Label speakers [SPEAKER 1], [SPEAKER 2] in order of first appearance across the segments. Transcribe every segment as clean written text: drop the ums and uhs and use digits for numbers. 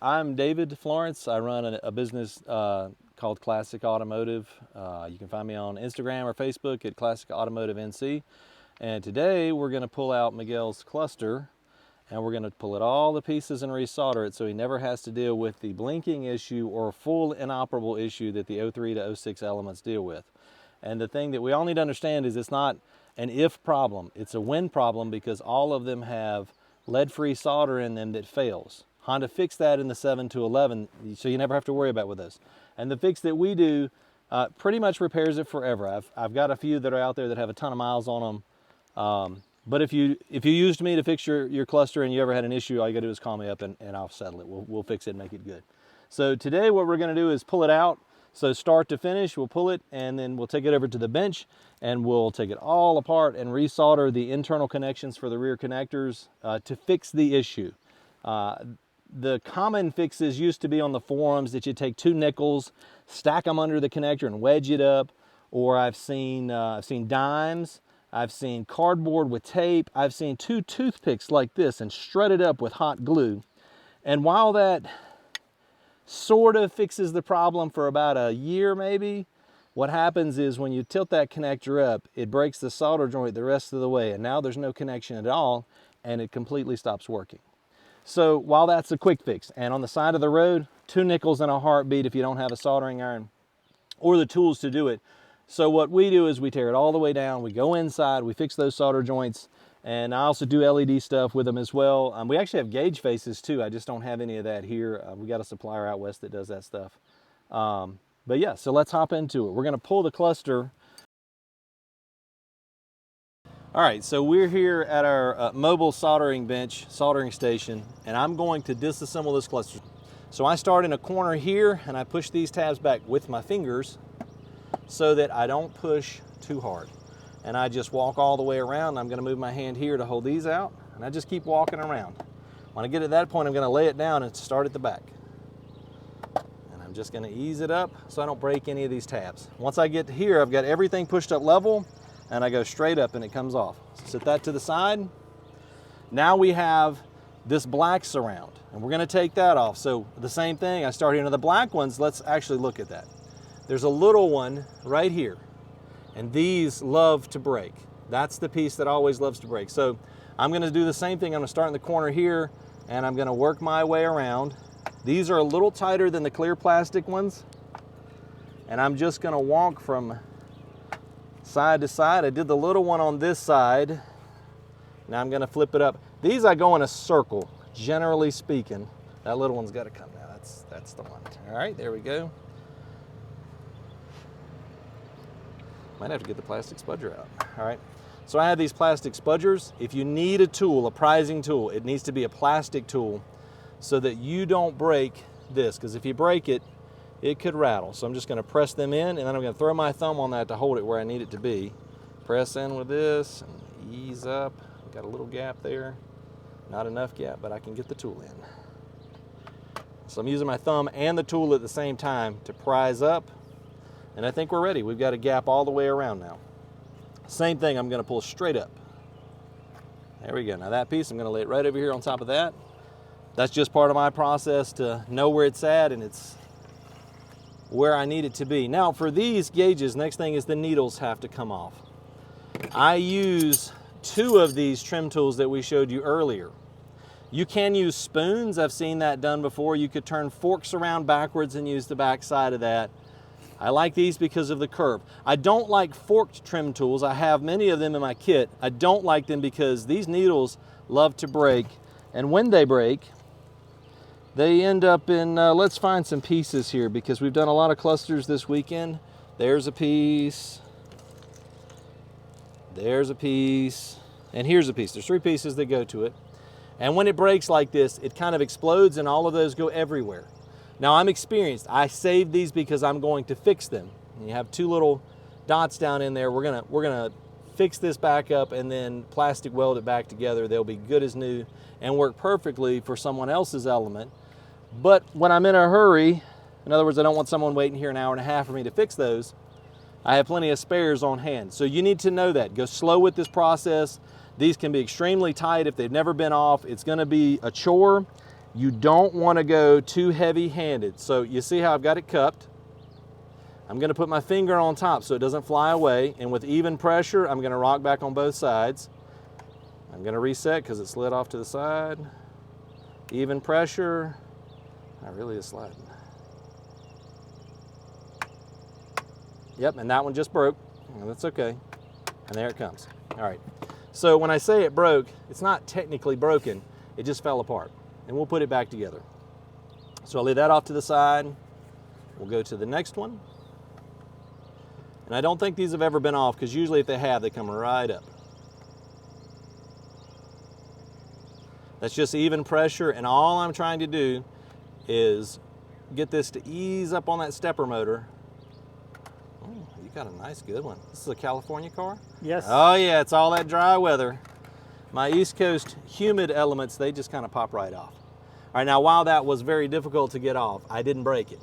[SPEAKER 1] I'm David Florence. I run a business called Classic Automotive. You can find me on Instagram or Facebook at Classic Automotive NC. And today we're going to pull out Miguel's cluster, and we're going to pull it all the pieces and resolder it so he never has to deal with the blinking issue or full inoperable issue that the 03 to 06 elements deal with. And the thing that we all need to understand is it's not an if problem, it's a when problem, because all of them have lead-free solder in them that fails. Honda fixed that in the 7 to 11, so you never have to worry about with this. And the fix that we do pretty much repairs it forever. I've got a few that are out there that have a ton of miles on them. But if you used me to fix your cluster and you ever had an issue, all you gotta do is call me up and I'll settle it. We'll fix it and make it good. So today what we're gonna do is pull it out. So start to finish, we'll pull it and then we'll take it over to the bench and we'll take it all apart and resolder the internal connections for the rear connectors to fix the issue. The common fixes used to be on the forums that you take 2 nickels, stack them under the connector and wedge it up. Or I've seen dimes, I've seen cardboard with tape, I've seen 2 toothpicks like this and strut it up with hot glue. And while that sort of fixes the problem for about a year maybe, what happens is when you tilt that connector up, it breaks the solder joint the rest of the way, and now there's no connection at all and it completely stops working. So while that's a quick fix, and on the side of the road, 2 nickels in a heartbeat if you don't have a soldering iron or the tools to do it. So what we do is we tear it all the way down, we go inside, we fix those solder joints, and I also do LED stuff with them as well. We actually have gauge faces too. I just don't have any of that here. We got a supplier out west that does that stuff. But yeah, so let's hop into it. We're gonna pull the cluster. All right, so we're here at our mobile soldering bench, soldering station, and I'm going to disassemble this cluster. So I start in a corner here and I push these tabs back with my fingers so that I don't push too hard. And I just walk all the way around. I'm gonna move my hand here to hold these out, and I just keep walking around. When I get at that point, I'm gonna lay it down and start at the back. And I'm just gonna ease it up so I don't break any of these tabs. Once I get here, I've got everything pushed up level, and I go straight up and it comes off. So set that to the side. Now we have this black surround, and we're gonna take that off. So the same thing, I start here into the black ones. Let's actually look at that. There's a little one right here. And these love to break. That's the piece that always loves to break. So I'm gonna do the same thing. I'm gonna start in the corner here and I'm gonna work my way around. These are a little tighter than the clear plastic ones. And I'm just gonna walk from side to side. I did the little one on this side. Now I'm gonna flip it up. These I go in a circle, generally speaking. That little one's gotta come now. That's the one. All right, there we go. Might have to get the plastic spudger out. All right, so I have these plastic spudgers. If you need a tool, a prizing tool, it needs to be a plastic tool so that you don't break this, because if you break it, it could rattle. So I'm just gonna press them in, and then I'm gonna throw my thumb on that to hold it where I need it to be. Press in with this, and ease up. Got a little gap there. Not enough gap, but I can get the tool in. So I'm using my thumb and the tool at the same time to prise up. And I think we're ready. We've got a gap all the way around now. Same thing, I'm gonna pull straight up. There we go. Now that piece, I'm gonna lay it right over here on top of that. That's just part of my process to know where it's at and it's where I need it to be. Now for these gauges, next thing is the needles have to come off. I use 2 of these trim tools that we showed you earlier. You can use spoons. I've seen that done before. You could turn forks around backwards and use the back side of that. I like these because of the curve. I don't like forked trim tools. I have many of them in my kit. I don't like them because these needles love to break. And when they break, they end up in, let's find some pieces here because we've done a lot of clusters this weekend. There's a piece. There's a piece. And here's a piece. There's 3 pieces that go to it. And when it breaks like this, it kind of explodes and all of those go everywhere. Now I'm experienced. I saved these because I'm going to fix them. And you have 2 little dots down in there. We're gonna fix this back up and then plastic weld it back together. They'll be good as new and work perfectly for someone else's element. But when I'm in a hurry, in other words, I don't want someone waiting here an hour and a half for me to fix those, I have plenty of spares on hand. So you need to know that. Go slow with this process. These can be extremely tight if they've never been off. It's gonna be a chore. You don't want to go too heavy-handed. So you see how I've got it cupped. I'm going to put my finger on top so it doesn't fly away, and with even pressure, I'm going to rock back on both sides. I'm going to reset because it slid off to the side. Even pressure. That really is sliding. Yep, and that one just broke. Well, that's okay. And there it comes. All right. So when I say it broke, it's not technically broken. It just fell apart. And we'll put it back together. So I'll leave that off to the side. We'll go to the next one. And I don't think these have ever been off, because usually if they have, they come right up. That's just even pressure, and all I'm trying to do is get this to ease up on that stepper motor. Oh, you got a nice good one. This is a California car?
[SPEAKER 2] Yes.
[SPEAKER 1] Oh yeah, it's all that dry weather. My East Coast humid elements, they just kind of pop right off. All right, now while that was very difficult to get off, I didn't break it.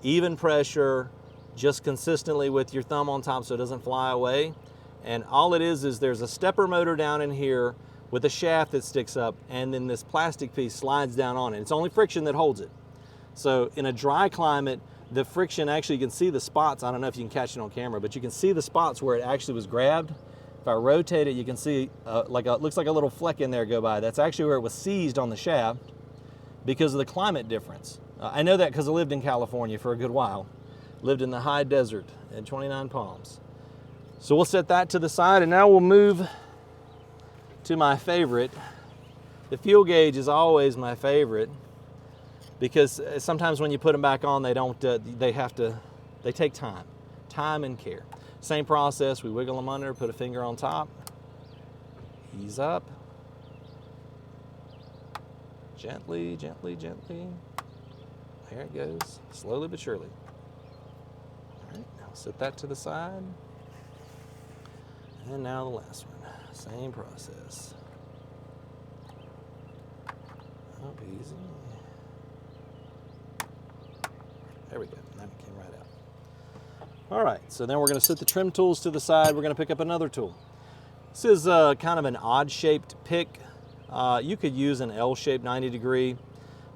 [SPEAKER 1] Even pressure, just consistently with your thumb on top so it doesn't fly away. And all it is there's a stepper motor down in here with a shaft that sticks up, and then this plastic piece slides down on it. It's only friction that holds it. So in a dry climate, the friction, actually you can see the spots. I don't know if you can catch it on camera, but you can see the spots where it actually was grabbed. If I rotate it, you can see looks like a little fleck in there go by. That's actually where it was seized on the shaft because of the climate difference. I know that because I lived in California for a good while. Lived in the high desert at 29 Palms. So we'll set that to the side, and now we'll move to my favorite. The fuel gauge is always my favorite because sometimes when you put them back on, they take time and care. Same process, we wiggle them under, put a finger on top, ease up, gently, gently, gently. There it goes, slowly but surely. All right, now set that to the side. And now the last one, same process. Up easy. There we go, that came right out. All right, so then we're gonna set the trim tools to the side. We're gonna pick up another tool. This is kind of an odd shaped pick. You could use an L-shaped 90 degree,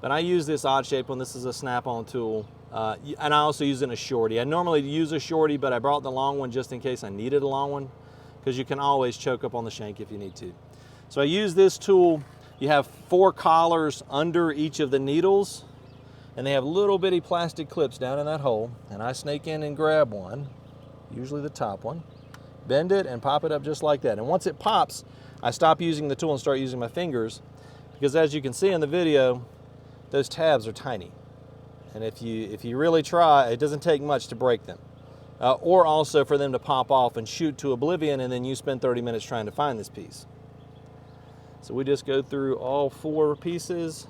[SPEAKER 1] but I use this odd shaped one. This is a snap-on tool. And I also use it in a shorty. I normally use a shorty, but I brought the long one just in case I needed a long one, because you can always choke up on the shank if you need to. So I use this tool. You have 4 collars under each of the needles, and they have little bitty plastic clips down in that hole, and I snake in and grab one, usually the top one, bend it and pop it up just like that. And once it pops, I stop using the tool and start using my fingers, because as you can see in the video, those tabs are tiny. And if you really try, it doesn't take much to break them. Or also for them to pop off and shoot to oblivion, and then you spend 30 minutes trying to find this piece. So we just go through all 4 pieces,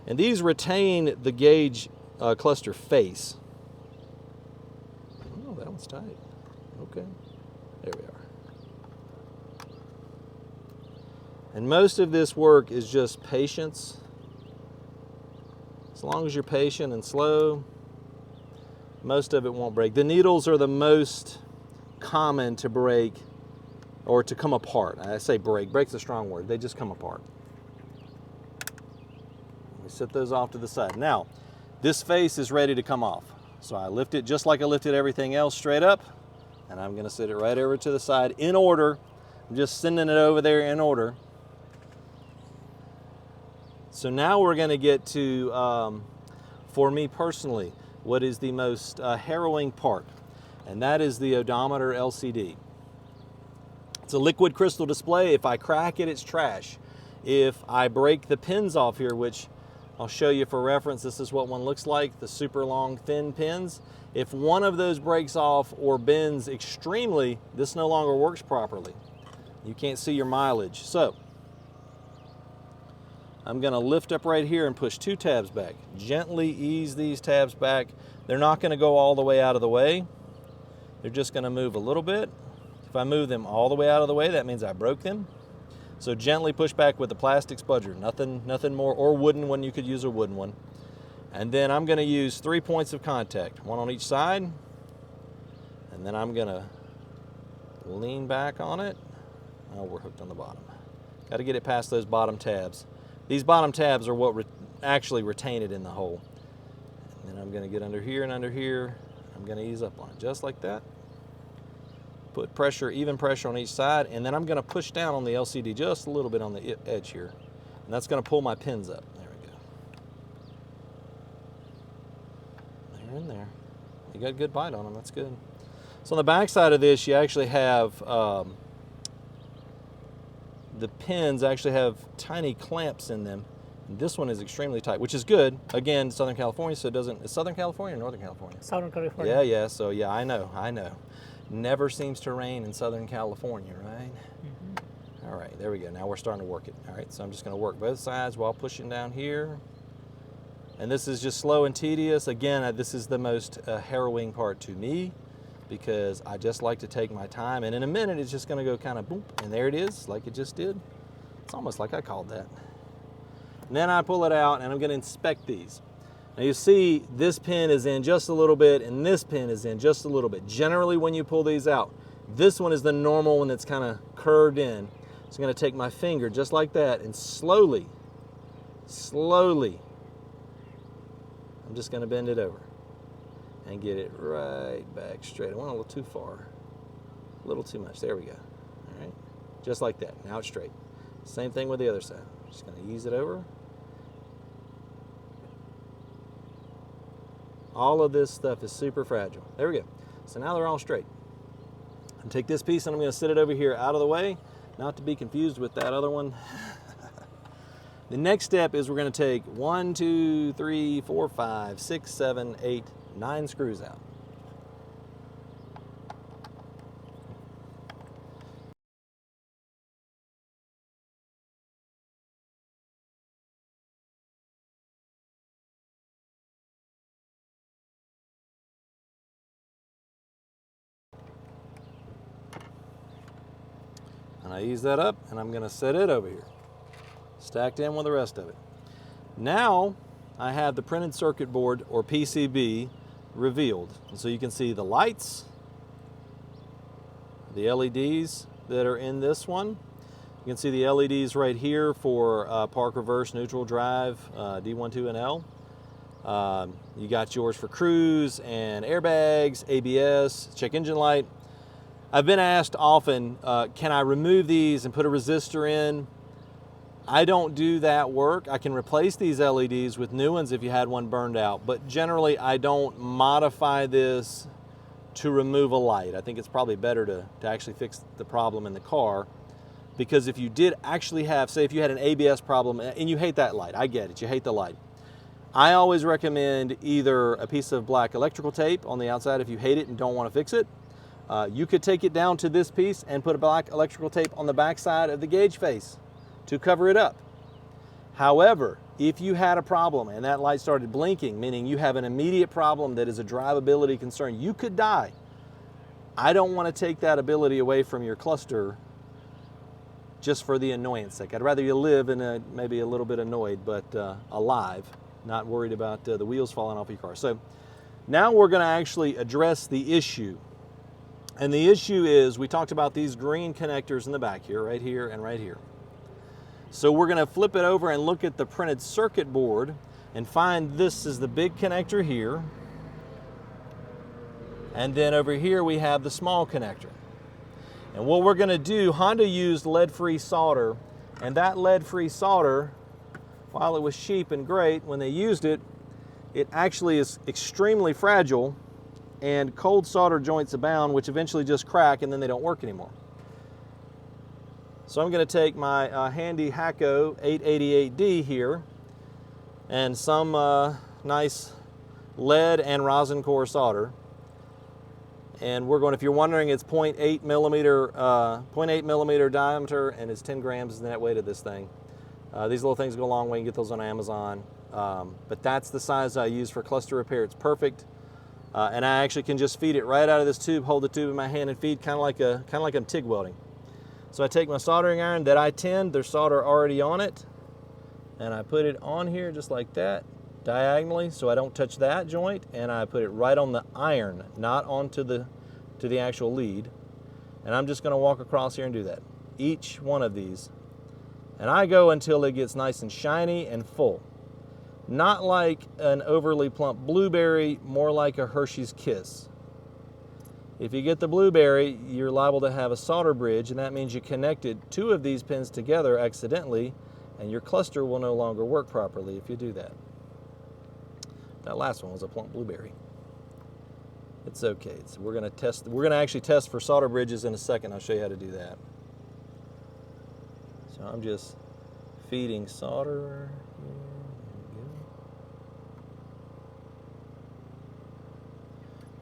[SPEAKER 1] and these retain the gauge cluster face. Oh, that one's tight. Okay, there we are. And most of this work is just patience. As long as you're patient and slow, most of it won't break. The needles are the most common to break or to come apart. I say break, break's a strong word. They just come apart. We set those off to the side. Now, this face is ready to come off. So I lift it just like I lifted everything else, straight up, and I'm gonna sit it right over to the side in order. I'm just sending it over there in order. So now we're gonna get to, for me personally, what is the most harrowing part, and that is the odometer LCD. It's a liquid crystal display. If I crack it, it's trash. If I break the pins off here, which I'll show you for reference, this is what one looks like, the super long thin pins. If one of those breaks off or bends extremely, this no longer works properly. You can't see your mileage. So I'm gonna lift up right here and push 2 tabs back. Gently ease these tabs back. They're not gonna go all the way out of the way. They're just gonna move a little bit. If I move them all the way out of the way, that means I broke them. So gently push back with the plastic spudger, nothing more, or wooden one, you could use a wooden one. And then I'm gonna use 3 points of contact, 1 on each side. And then I'm gonna lean back on it. Oh, we're hooked on the bottom. Gotta get it past those bottom tabs. These bottom tabs are what actually retain it in the hole. And then I'm going to get under here and under here. I'm going to ease up on it just like that. Put pressure, even pressure on each side, and then I'm going to push down on the LCD just a little bit on the edge here. And that's going to pull my pins up. There we go. They're in there. You got a good bite on them, that's good. So on the back side of this, you actually have, the pins actually have tiny clamps in them. And this one is extremely tight, which is good. Again, Southern California, so it doesn't, is Southern California or Northern California?
[SPEAKER 2] Southern California.
[SPEAKER 1] Yeah, so yeah, I know. Never seems to rain in Southern California, right? Mm-hmm. All right, there we go. Now we're starting to work it. All right, so I'm just going to work both sides while pushing down here. And this is just slow and tedious. Again, this is the most harrowing part to me because I just like to take my time. And in a minute, it's just going to go kind of boom, and there it is, like it just did. It's almost like I called that. And then I pull it out, and I'm going to inspect these. Now you see this pin is in just a little bit and this pin is in just a little bit. Generally when you pull these out, this one is the normal one that's kind of curved in. So I'm going to take my finger just like that and slowly, I'm just going to bend it over and get it right back straight. I went a little too far, a little too much. There we go. All right, just like that. Now it's straight. Same thing with the other side. Just going to ease it over. All of this stuff is super fragile. There we go. So now they're all straight. And take this piece and I'm going to sit it over here out of the way, not to be confused with that other one. The next step is we're going to take 1, 2, 3, 4, 5, 6, 7, 8, 9 screws out. And I ease that up and I'm going to set it over here, stacked in with the rest of it. Now I have the printed circuit board or PCB revealed. And so you can see the lights, the LEDs that are in this one. You can see the LEDs right here for park reverse, neutral drive, D1, 2, and L. You got yours for cruise and airbags, ABS, check engine light. I've been asked often, can I remove these and put a resistor in? I don't do that work. I can replace these LEDs with new ones if you had one burned out, but generally I don't modify this to remove a light. I think it's probably better to actually fix the problem in the car, because if you did actually have, say if you had an ABS problem and you hate that light, I get it, you hate the light. I always recommend either a piece of black electrical tape on the outside if you hate it and don't want to fix it. You could take it down to this piece and put a black electrical tape on the back side of the gauge face to cover it up. However, if you had a problem and that light started blinking, meaning you have an immediate problem that is a drivability concern, you could die. I don't want to take that ability away from your cluster just for the annoyance sake. I'd rather you live in maybe a little bit annoyed, but alive, not worried about the wheels falling off your car. So now we're going to actually address the issue. And the issue is, we talked about these green connectors in the back here, right here and right here. So we're going to flip it over and look at the printed circuit board and find this is the big connector here. And then over here we have the small connector. And what we're going to do, Honda used lead-free solder, and that lead-free solder, while it was cheap and great when they used it, it actually is extremely fragile, and cold solder joints abound, which eventually just crack and then they don't work anymore. So I'm going to take my handy Hakko 888D here and some nice lead and rosin core solder. And we're going, if you're wondering, it's 0.8 millimeter diameter and it's 10 grams is the net weight of this thing. These little things go a long way. You can get those on Amazon. But that's the size I use for cluster repair. It's perfect. And I actually can just feed it right out of this tube, hold the tube in my hand and feed, kind of like I'm TIG welding. So I take my soldering iron that I tinned, there's solder already on it, and I put it on here just like that, diagonally, so I don't touch that joint, and I put it right on the iron, not onto the actual lead. And I'm just going to walk across here and do that, each one of these. And I go until it gets nice and shiny and full. Not like an overly plump blueberry, more like a Hershey's Kiss. If you get the blueberry, you're liable to have a solder bridge, and that means you connected 2 of these pins together accidentally, and your cluster will no longer work properly if you do that. That last one was a plump blueberry. It's okay. We're going to actually test for solder bridges in a second. I'll show you how to do that. So I'm just feeding solder.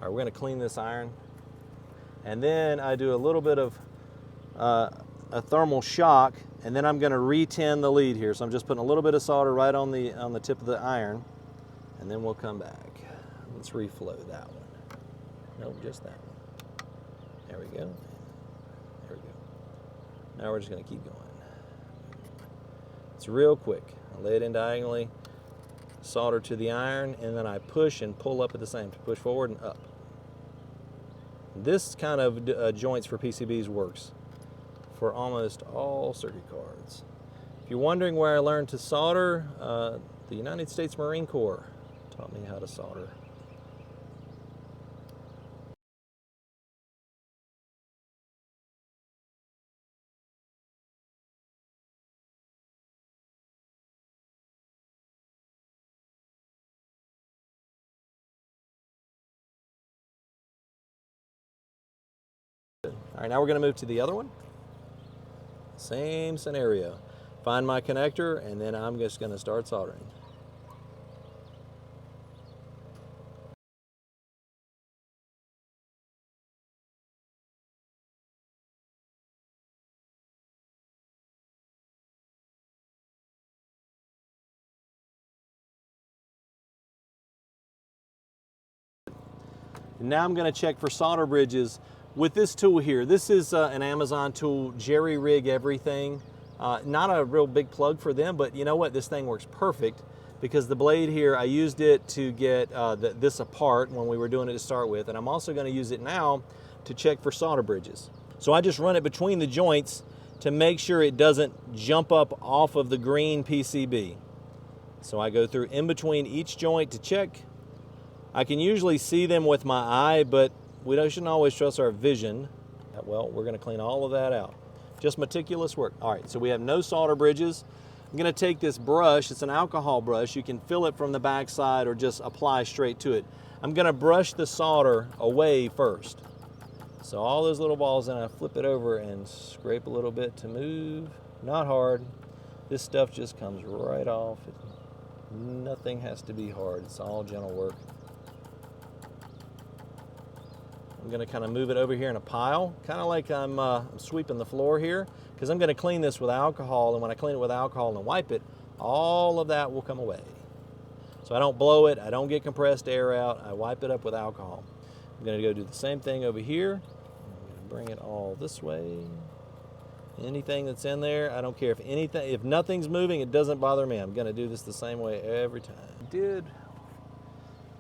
[SPEAKER 1] All right, we're going to clean this iron. And then I do a little bit of a thermal shock, and then I'm going to re-tin the lead here. So I'm just putting a little bit of solder right on the tip of the iron, and then we'll come back. Let's reflow that one. Nope, just that one. There we go. There we go. Now we're just going to keep going. It's real quick. I lay it in diagonally, solder to the iron, and then I push and pull up at the same time. Push forward and up. This kind of joints for PCBs works for almost all circuit cards. If you're wondering where I learned to solder, the United States Marine Corps taught me how to solder. All right, now we're going to move to the other one. Same scenario. Find my connector, and then I'm just going to start soldering. Now I'm going to check for solder bridges with this tool here. This is an Amazon tool, Jerry Rig Everything. Not a real big plug for them, but you know what? This thing works perfect because the blade here, I used it to get this apart when we were doing it to start with, and I'm also going to use it now to check for solder bridges. So I just run it between the joints to make sure it doesn't jump up off of the green PCB. So I go through in between each joint to check. I can usually see them with my eye, but we shouldn't always trust our vision. Well, we're going to clean all of that out. Just meticulous work. All right, so we have no solder bridges. I'm going to take this brush. It's an alcohol brush. You can fill it from the back side or just apply straight to it. I'm going to brush the solder away first. So all those little balls, and I flip it over and scrape a little bit to move. Not hard. This stuff just comes right off. Nothing has to be hard. It's all gentle work. I'm going to kind of move it over here in a pile, kind of like I'm sweeping the floor here, because I'm going to clean this with alcohol, and when I clean it with alcohol and wipe it, all of that will come away. So I don't blow it, I don't get compressed air out, I wipe it up with alcohol. I'm going to go do the same thing over here. I'm going to bring it all this way. Anything that's in there, I don't care if nothing's moving, it doesn't bother me. I'm going to do this the same way every time.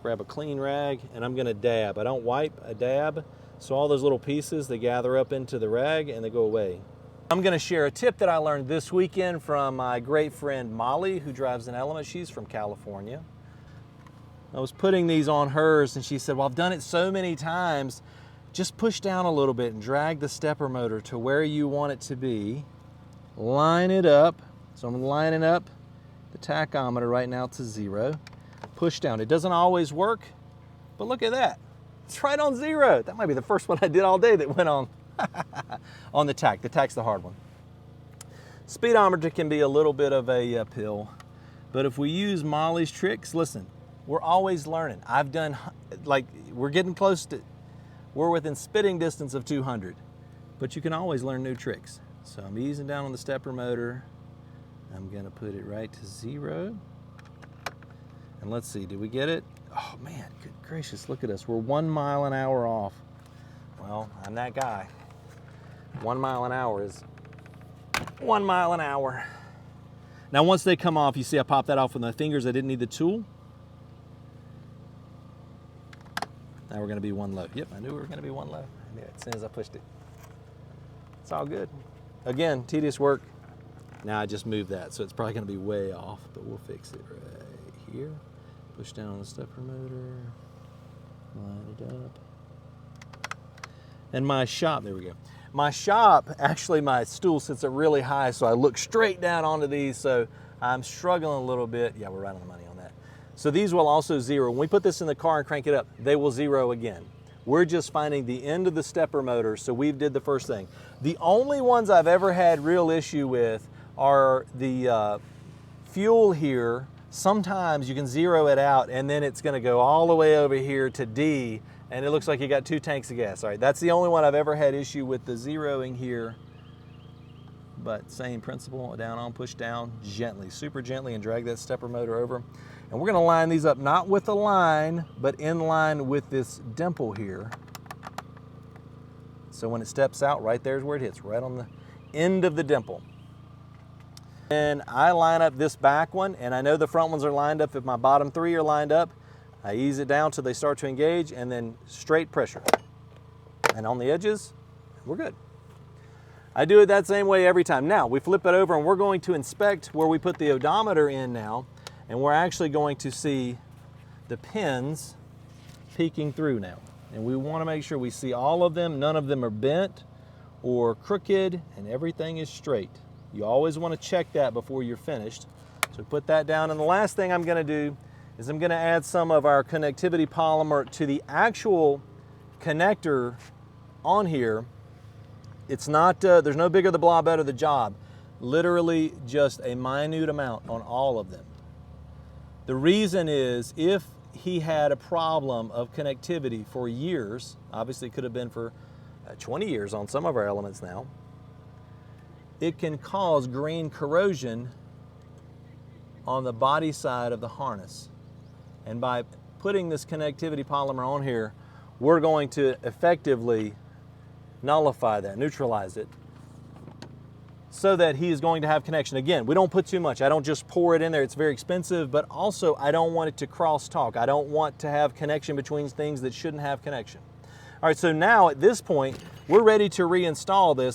[SPEAKER 1] Grab a clean rag, and I'm going to dab. I don't wipe, I dab. So all those little pieces, they gather up into the rag and they go away. I'm going to share a tip that I learned this weekend from my great friend Molly, who drives an Element. She's from California. I was putting these on hers, and she said, well, I've done it so many times. Just push down a little bit and drag the stepper motor to where you want it to be. Line it up. So I'm lining up the tachometer right now to 0. Push down. It doesn't always work, but look at that. It's right on 0. That might be the first one I did all day that went on on the tach. The tach's the hard one. Speedometer can be a little bit of a pill, but if we use Molly's tricks, listen, we're always learning. I've done, we're getting close to, we're within spitting distance of 200, but you can always learn new tricks. So I'm easing down on the stepper motor. I'm gonna put it right to 0. And let's see, did we get it? Oh man, good gracious, look at us. We're 1 mile an hour off. Well, I'm that guy. 1 mile an hour is 1 mile an hour. Now once they come off, you see I popped that off with my fingers. I didn't need the tool. Now we're gonna be 1 low. Yep, I knew we were gonna be 1 low. I knew it as soon as I pushed it. It's all good. Again, tedious work. Now I just moved that, so it's probably gonna be way off, but we'll fix it right here. here. Push down on the stepper motor, line it up. And my shop, there we go. My shop, actually my stool sits up really high, so I look straight down onto these, so I'm struggling a little bit. Yeah, we're right on the money on that. So these will also zero. When we put this in the car and crank it up, they will zero again. We're just finding the end of the stepper motor, so we did the first thing. The only ones I've ever had real issue with are the fuel here. Sometimes you can zero it out and then it's gonna go all the way over here to D, and it looks like you got 2 tanks of gas. All right, that's the only one I've ever had issue with the zeroing here. But same principle, down on, push down, gently, super gently, and drag that stepper motor over. And we're gonna line these up, not with a line, but in line with this dimple here. So when it steps out, right there's where it hits, right on the end of the dimple. And I line up this back one, and I know the front ones are lined up. If my bottom 3 are lined up, I ease it down till they start to engage, and then straight pressure. And on the edges, we're good. I do it that same way every time. Now, we flip it over and we're going to inspect where we put the odometer in now, and we're actually going to see the pins peeking through now. And we want to make sure we see all of them, none of them are bent or crooked, and everything is straight. You always want to check that before you're finished. So put that down, and the last thing I'm going to do is I'm going to add some of our connectivity polymer to the actual connector on here. It's not, there's no bigger the blob, better the job. Literally just a minute amount on all of them. The reason is if he had a problem of connectivity for years, obviously it could have been for 20 years on some of our elements now, it can cause green corrosion on the body side of the harness. And by putting this connectivity polymer on here, we're going to effectively nullify that, neutralize it, so that he is going to have connection. Again, we don't put too much. I don't just pour it in there. It's very expensive, but also I don't want it to cross talk. I don't want to have connection between things that shouldn't have connection. All right, so now at this point, we're ready to reinstall this.